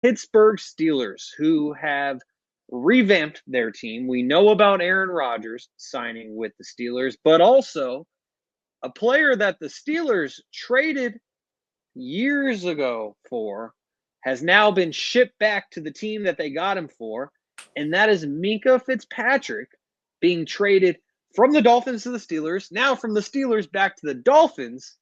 Pittsburgh Steelers, who have revamped their team. We know about Aaron Rodgers signing with the Steelers, but also a player that the Steelers traded years ago for has now been shipped back to the team that they got him for, and that is Minkah Fitzpatrick being traded from the Dolphins to the Steelers, now from the Steelers back to the Dolphins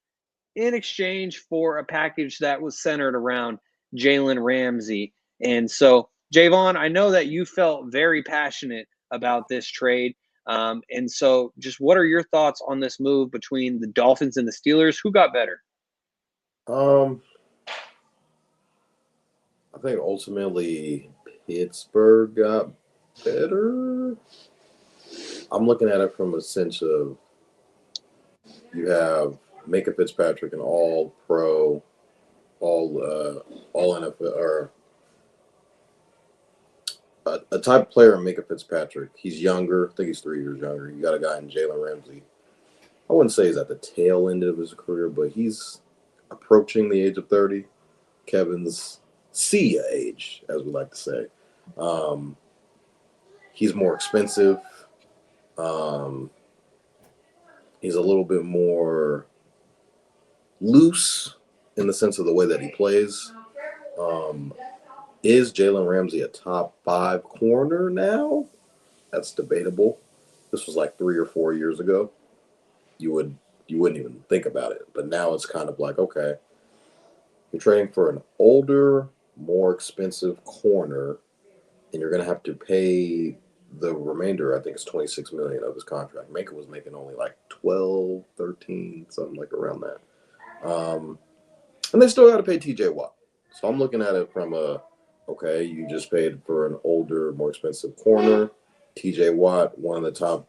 in exchange for a package that was centered around Jalen Ramsey. And so, Jaevon, I know that you felt very passionate about this trade. And so, just what are your thoughts on this move between the Dolphins and the Steelers? Who got better? Um, I think ultimately Pittsburgh got better. I'm looking at it from a sense of you have Minkah Fitzpatrick, an all pro, all NFL, or a type of player in Minkah Fitzpatrick. He's younger. I think he's 3 years younger. You got a guy in Jalen Ramsey. I wouldn't say he's at the tail end of his career, but he's approaching the age of 30. Kevin's Sia age, as we like to say. Um, he's more expensive. Um, he's a little bit more loose in the sense of the way that he plays. Um, is Jalen Ramsey a top 5 corner now? That's debatable. This was like 3 or 4 years ago. You wouldn't even think about it. But now it's kind of like, okay, you're trading for an older, more expensive corner, and you're going to have to pay the remainder. I think it's $26 million of his contract. Minkah was making only like 12, 13, something like around that. And they still got to pay TJ Watt. So I'm looking at it from okay, you just paid for an older, more expensive corner. TJ Watt, one of the top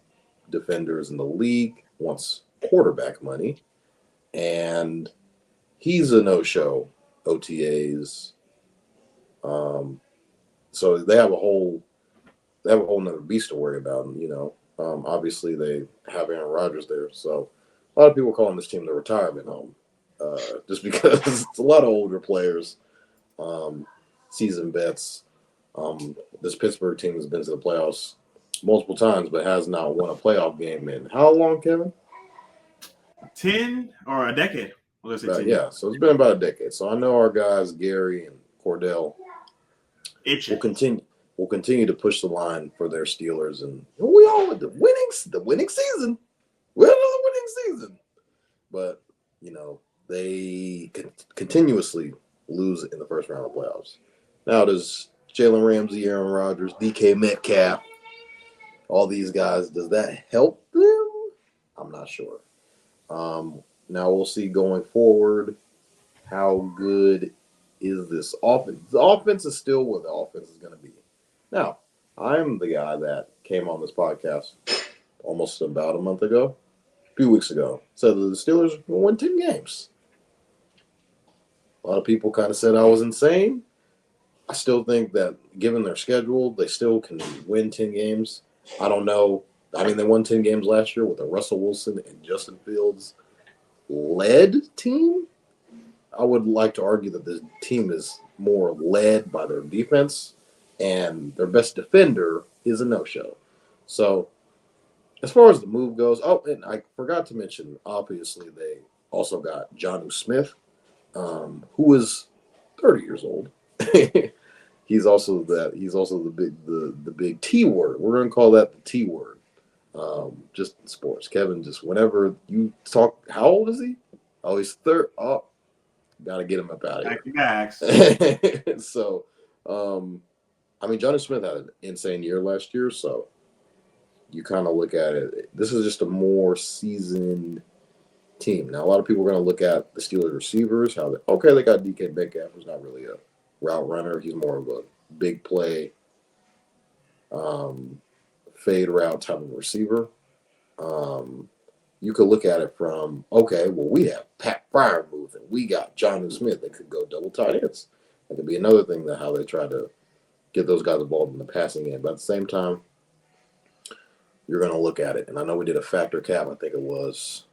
defenders in the league, wants quarterback money, and he's a no-show OTAs. So they have a whole nother beast to worry about. And, obviously they have Aaron Rodgers there, so a lot of people calling this team the retirement home, just because it's a lot of older players, seasoned vets. This Pittsburgh team has been to the playoffs multiple times, but has not won a playoff game in how long, Kevin? 10 or a decade. Let's say 10. Yeah, so it's been about a decade. So I know our guys Gary and Cordell will continue to push the line for their Steelers, and we all with the winning season. We're another winning season, but they continuously lose in the first round of playoffs. Now does Jalen Ramsey, Aaron Rodgers, DK Metcalf, all these guys, does that help them? I'm not sure. Now we'll see going forward how good is this offense. The offense is still where the offense is going to be. Now, I'm the guy that came on this podcast almost about a month ago, a few weeks ago, said that the Steelers will win 10 games. A lot of people kind of said I was insane. I still think that given their schedule, they still can win 10 games. I don't know. I mean, they won 10 games last year with a Russell Wilson and Justin Fields led team. I would like to argue that this team is more led by their defense, and their best defender is a no-show. So, as far as the move goes, and I forgot to mention, obviously, they also got Jonnu Smith, who is 30 years old. He's also the big T word. We're gonna call that the T word. Just in sports. Kevin, just whenever you talk, how old is he? Oh, he's 30. Oh, gotta get him up out of here. So, Jonnu Smith had an insane year last year, so you kind of look at it. This is just a more seasoned team. Now, a lot of people are going to look at the Steelers receivers. They got DK Metcalf, who's not really a route runner. He's more of a big play, fade route type of receiver. You could look at it from, we have Pat Freiermuth and we got Jonnu Smith that could go double tight ends. That could be another thing that how they try to get those guys involved in the passing game. But at the same time, you're going to look at it. And I know we did a factor cap, I think it was.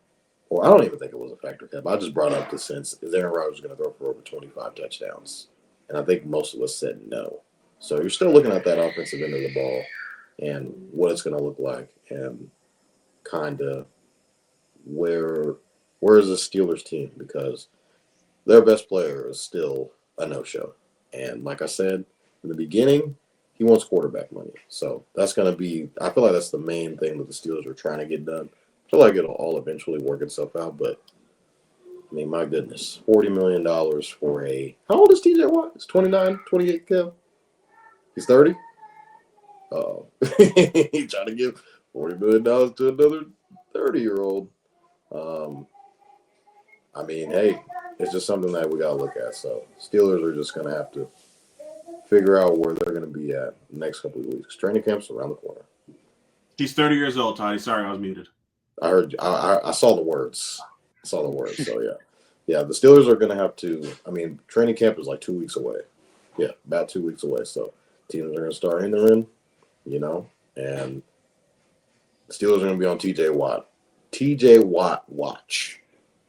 Or I don't even think it was a factor cap. I just brought up the sense, is Aaron Rodgers going to throw for over 25 touchdowns And I think most of us said no. So you're still looking at that offensive end of the ball and what it's going to look like and kind of where is the Steelers team, because their best player is still a no-show. And like I said in the beginning, he wants quarterback money. So that's going to be – I feel like that's the main thing that the Steelers are trying to get done. I feel like it'll all eventually work itself out. But, I mean, my goodness, $40 million for a – how old is TJ Watt? He's 29, 28, Kev? He's 30? Oh, he's trying to give $40 million to another 30-year-old. I mean, hey, it's just something that we got to look at. So Steelers are just going to have to figure out where they're going to be at the next couple of weeks. Training camp's around the corner. He's 30 years old, Toddy. Sorry, I was muted. I heard you. I saw the words. So, yeah. Yeah, the Steelers are going to have to – I mean, training camp is like 2 weeks away. Yeah, about 2 weeks away. So teams are going to start entering, and the Steelers are going to be on TJ Watt. TJ Watt watch.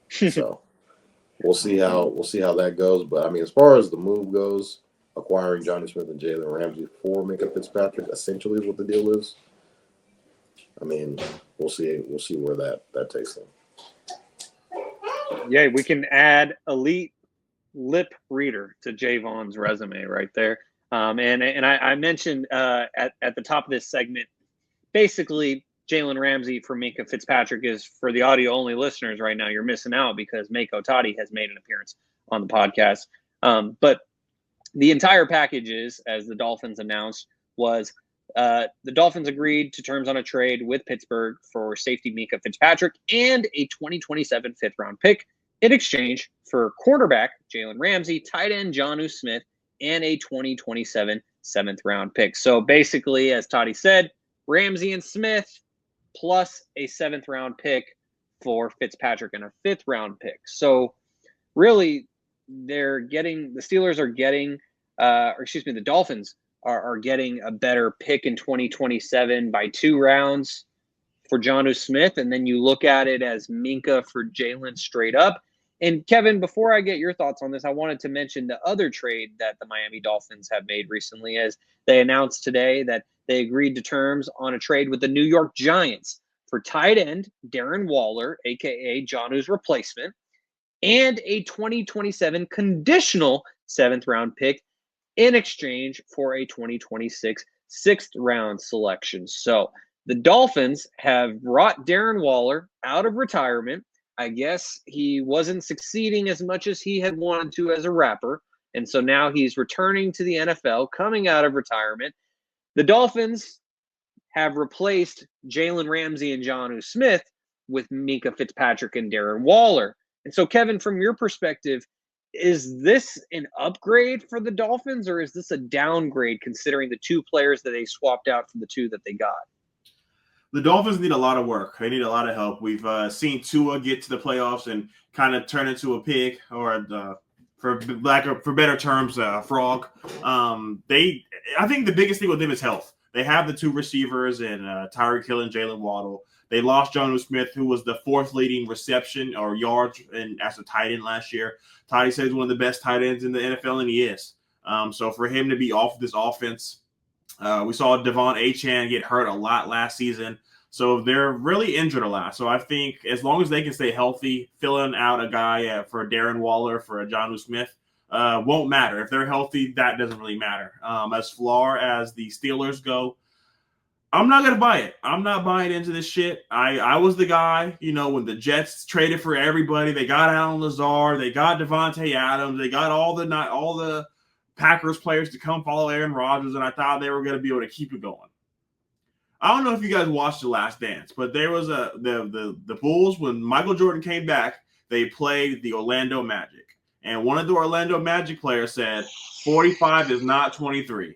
So we'll see how that goes. But I mean, as far as the move goes, acquiring Johnny Smith and Jalen Ramsey for Minkah Fitzpatrick essentially is what the deal is. I mean, we'll see where that takes them. Yeah, we can add elite lip reader to Jaevon's resume right there. And I mentioned at the top of this segment, basically Jalen Ramsey for Minkah Fitzpatrick is, for the audio-only listeners right now, you're missing out because Mako Toddy has made an appearance on the podcast. But the entire package is, as the Dolphins announced, was the Dolphins agreed to terms on a trade with Pittsburgh for safety Minkah Fitzpatrick and a 2027 fifth-round pick in exchange for quarterback Jalen Ramsey, tight end Jonnu Smith, and a 2027 seventh-round pick. So basically, as Toddy said, Ramsey and Smith plus a seventh-round pick for Fitzpatrick and a fifth-round pick. So really, the Dolphins are getting a better pick in 2027 by 2 rounds for Jonnu Smith, and then you look at it as Minkah for Jalen straight up. And Kevin, before I get your thoughts on this, I wanted to mention the other trade that the Miami Dolphins have made recently, as they announced today that they agreed to terms on a trade with the New York Giants for tight end Darren Waller, a.k.a. Jonnu's replacement, and a 2027 conditional seventh-round pick in exchange for a 2026 sixth-round selection. So the Dolphins have brought Darren Waller out of retirement. I guess he wasn't succeeding as much as he had wanted to as a rapper, and so now he's returning to the NFL, coming out of retirement. The Dolphins have replaced Jalen Ramsey and Jonnu Smith with Minkah Fitzpatrick and Darren Waller. And so, Kevin, from your perspective, is this an upgrade for the Dolphins, or is this a downgrade considering the 2 players that they swapped out for the 2 that they got? The Dolphins need a lot of work. They need a lot of help. We've seen Tua get to the playoffs and kind of turn into a pig, or for better terms, a frog. I think the biggest thing with them is health. They have the 2 receivers in Tyreek Hill and Jalen Waddle. They lost Jonnu Smith, who was the 4th leading reception or yards as a tight end last year. Toddy says he's one of the best tight ends in the NFL, and he is. So for him to be off this offense, we saw Devon Achane get hurt a lot last season. So they're really injured a lot. So I think as long as they can stay healthy, filling out a guy for Darren Waller, for a Jonnu Smith, won't matter. If they're healthy, that doesn't really matter. As far as the Steelers go, I'm not going to buy it. I'm not buying into this shit. I was the guy, when the Jets traded for everybody. They got Alan Lazard. They got Devontae Adams. They got all the Packers players to come follow Aaron Rodgers, and I thought they were going to be able to keep it going. I don't know if you guys watched The Last Dance, but there was the Bulls, when Michael Jordan came back, they played the Orlando Magic. And one of the Orlando Magic players said, 45 is not 23.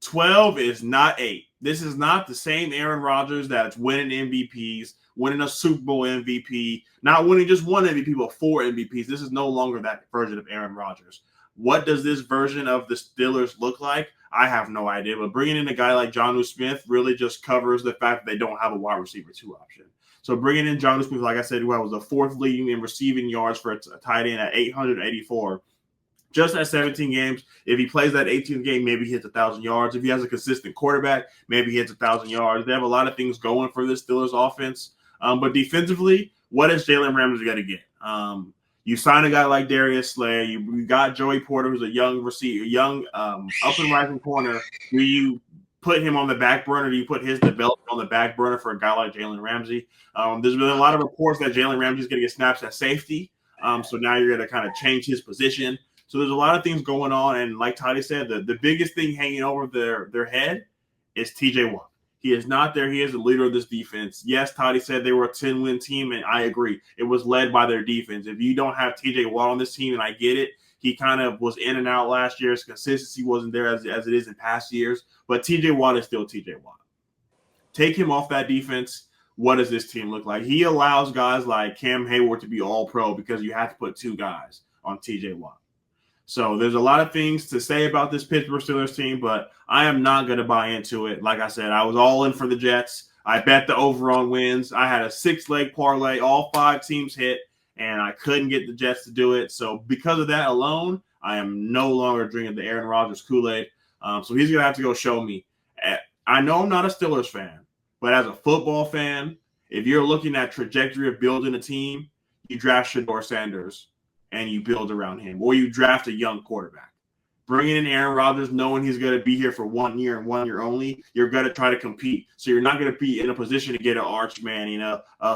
12 is not 8. This is not the same Aaron Rodgers that's winning MVPs, winning a Super Bowl MVP, not winning just one MVP, but 4 MVPs. This is no longer that version of Aaron Rodgers. What does this version of the Steelers look like? I have no idea. But bringing in a guy like Jonnu Smith really just covers the fact that they don't have a wide receiver 2 option. So bringing in Jonnu Smith, like I said, who was the 4th leading in receiving yards for a tight end at 884, just at 17 games. If he plays that 18th game, maybe he hits 1,000 yards. If he has a consistent quarterback, maybe he hits 1,000 yards. They have a lot of things going for this Steelers offense. But defensively, what is Jalen Ramsey going to get? You sign a guy like Darius Slay. You got Joey Porter, who's a young receiver, up and rising corner. Do you put him on the back burner? Do you put his development on the back burner for a guy like Jalen Ramsey? There's been a lot of reports that Jalen Ramsey is going to get snaps at safety. So now you're going to kind of change his position. So there's a lot of things going on. And like Toddy said, the biggest thing hanging over their head is TJ Watt. He is not there. He is the leader of this defense. Yes, Toddy said they were a 10-win team, and I agree. It was led by their defense. If you don't have TJ Watt on this team, and I get it, he kind of was in and out last year. His consistency wasn't there as it is in past years. But TJ Watt is still TJ Watt. Take him off that defense. What does this team look like? He allows guys like Cam Hayward to be all-pro because you have to put 2 guys on TJ Watt. So there's a lot of things to say about this Pittsburgh Steelers team, but I am not going to buy into it. Like I said, I was all in for the Jets. I bet the over on wins. I had a 6-leg parlay. All 5 teams hit, and I couldn't get the Jets to do it. So because of that alone, I am no longer drinking the Aaron Rodgers Kool-Aid. So he's going to have to go show me. I know I'm not a Steelers fan, but as a football fan, if you're looking at trajectory of building a team, you draft Shedeur Sanders and you build around him, or you draft a young quarterback. Bringing in Aaron Rodgers, knowing he's going to be here for 1 year and 1 year only, you're going to try to compete. So you're not going to be in a position to get an Arch Manning,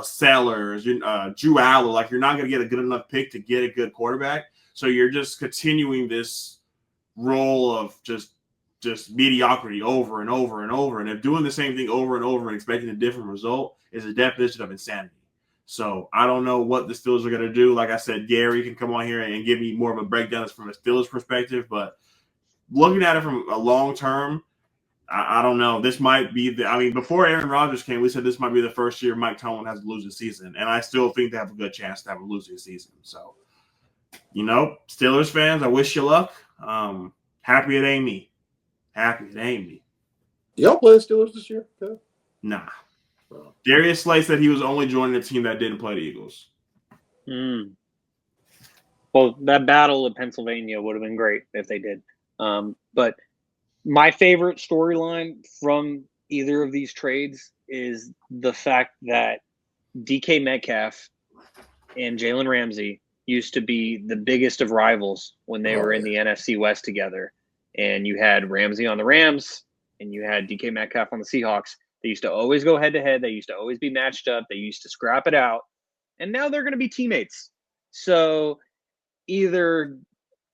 Sellers, Drew Allen. Like, you're not going to get a good enough pick to get a good quarterback. So you're just continuing this role of just mediocrity over and over and over. And if doing the same thing over and over and expecting a different result is a definition of insanity. So I don't know what the Steelers are going to do. Like I said, Gary can come on here and give me more of a breakdown from a Steelers perspective. But looking at it from a long term, I don't know. This might be before Aaron Rodgers came, we said this might be the first year Mike Tomlin has a losing season. And I still think they have a good chance to have a losing season. So, Steelers fans, I wish you luck. Happy it ain't me. Y'all play the Steelers this year? Okay. Nah. Darius Slay said he was only joining a team that didn't play the Eagles. Well, that battle of Pennsylvania would have been great if they did. But my favorite storyline from either of these trades is the fact that DK Metcalf and Jalen Ramsey used to be the biggest of rivals when they were in the NFC West together. And you had Ramsey on the Rams, and you had DK Metcalf on the Seahawks. They used to always go head-to-head. They used to always be matched up. They used to scrap it out. And now they're going to be teammates. So either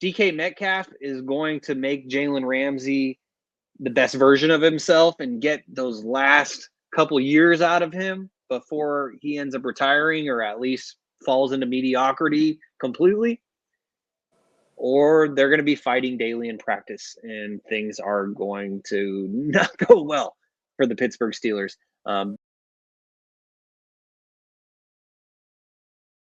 DK Metcalf is going to make Jalen Ramsey the best version of himself and get those last couple years out of him before he ends up retiring or at least falls into mediocrity completely, or they're going to be fighting daily in practice and things are going to not go well for the Pittsburgh Steelers.